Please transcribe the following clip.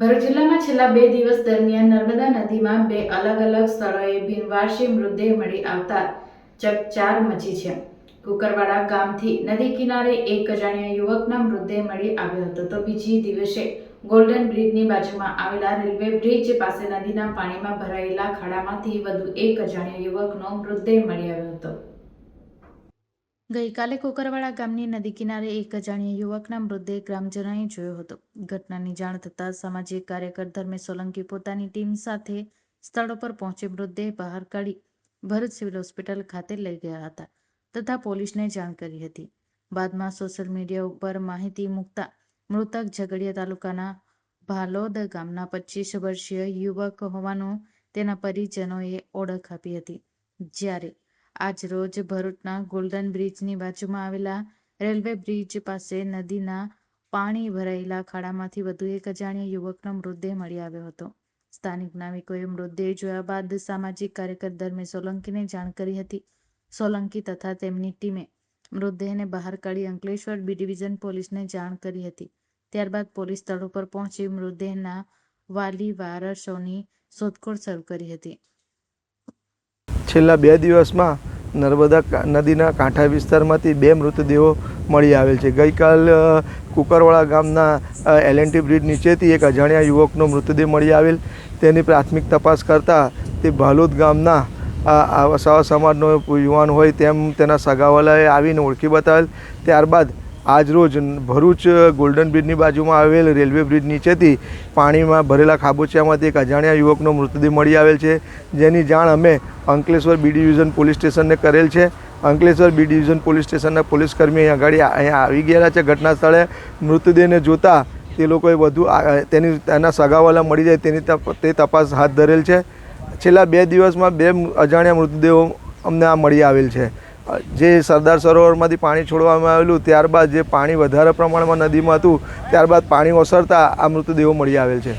ભરૂચ જિલ્લામાં છેલ્લા 2 દિવસ દરમિયાન નર્મદા નદીમાં 2 અલગ અલગ સ્થળોએ બિનવારસી મૃતદેહ મળી આવતા ચકચાર મચી છે. કુકરવાડા ગામથી નદી કિનારે એક અજાણ્યા યુવકના મૃતદેહ મળી આવ્યો હતો, તો બીજી દિવસે ગોલ્ડન બ્રિજની બાજુમાં આવેલા રેલવે બ્રિજ પાસે નદીના પાણીમાં ભરાયેલા ખાડામાંથી વધુ એક અજાણ્યા યુવકનો મૃતદેહ મળી આવ્યો હતો. ગઈકાલે કુકરવાડા ગામની નદી કિનારે એક અજાણ્યા યુવકના મૃતદેહ ગ્રામજનોએ જોયો હતો. ઘટનાની જાણ થતાં સામાજિક કાર્યકર ધર્મેશ સોલંકી પોતાની ટીમ સાથે સ્થળ પર પહોંચી મૃતદેહ બહાર કાઢી ભરૂચ સિવિલ હોસ્પિટલ ખાતે લઈ ગયા હતા તથા પોલીસને જાણ કરી હતી. બાદમાં સોશિયલ મીડિયા ઉપર માહિતી મૂકતા મૃતક ઝઘડિયા તાલુકાના ભાલોદ ગામના 25 વર્ષીય યુવક હોવાનું તેના પરિજનોએ ઓળખ આપી હતી. જ્યારે આજ રોજ ભરૂચના ગોલ્ડન બ્રિજની બાજુમાં આવેલા રેલવે બ્રિજ પાસે નદીના પાણી ભરાયેલા ખાડામાંથી વધુ એક અજાણ્યા યુવકનો મૃતદેહ મળી આવ્યો હતો. સ્થાનિક નાગરિકોએ મૃતદેહ જોયા બાદ સામાજિક કાર્યકર ધર્મેશ સોલંકીને જાણ કરી હતી. સોલંકી તથા તેમની ટીમે મૃતદેહને બહાર કાઢી અંકલેશ્વર બી ડિવિઝન પોલીસને જાણ કરી હતી. ત્યારબાદ પોલીસ સ્થળ ઉપર પહોંચી મૃતદેહના વાલી વારસોની શોધખોળ શરૂ કરી હતી. છેલ્લા 2 દિવસમાં નર્મદા નદીના કાંઠા વિસ્તારમાંથી 2 મૃતદેહો મળી આવેલ છે. ગઈકાલ કુકરવાડા ગામના L&T બ્રિજ નીચેથી એક અજાણ્યા યુવકનો મૃતદેહ મળી આવેલ. તેની પ્રાથમિક તપાસ કરતાં તે ભાલોદ ગામના વસાવા સમાજનો યુવાન હોય તેમ તેના સગાવાલાએ આવીને ઓળખી બતાવેલ. ત્યારબાદ આજરોજ ભરૂચ ગોલ્ડન બ્રિજની બાજુમાં આવેલ રેલવે બ્રિજ નીચેથી પાણીમાં ભરેલા ખાબોચિયામાંથી એક અજાણ્યા યુવકનો મૃતદેહ મળી આવેલ છે, જેની જાણ અમે અંકલેશ્વર બી ડિવિઝન પોલીસ સ્ટેશનને કરેલ છે. અંકલેશ્વર બી ડિવિઝન પોલીસ સ્ટેશનના પોલીસકર્મી અહીંયા આવી ગયેલા છે. ઘટના સ્થળે મૃતદેહને જોતા તે લોકોએ વધુ તેના સગાવાલા મળી જાય તે તપાસ હાથ ધરેલ છે. છેલ્લા 2 દિવસમાં 2 અજાણ્યા મૃતદેહો અમને આ મળી આવેલ છે. જે સરદાર સરોવરમાંથી પાણી છોડવામાં આવેલું ત્યારબાદ જે પાણી વધારે પ્રમાણમાં નદીમાં હતું ત્યારબાદ પાણી ઓસરતા આ મૃતદેહો મળી આવેલ છે.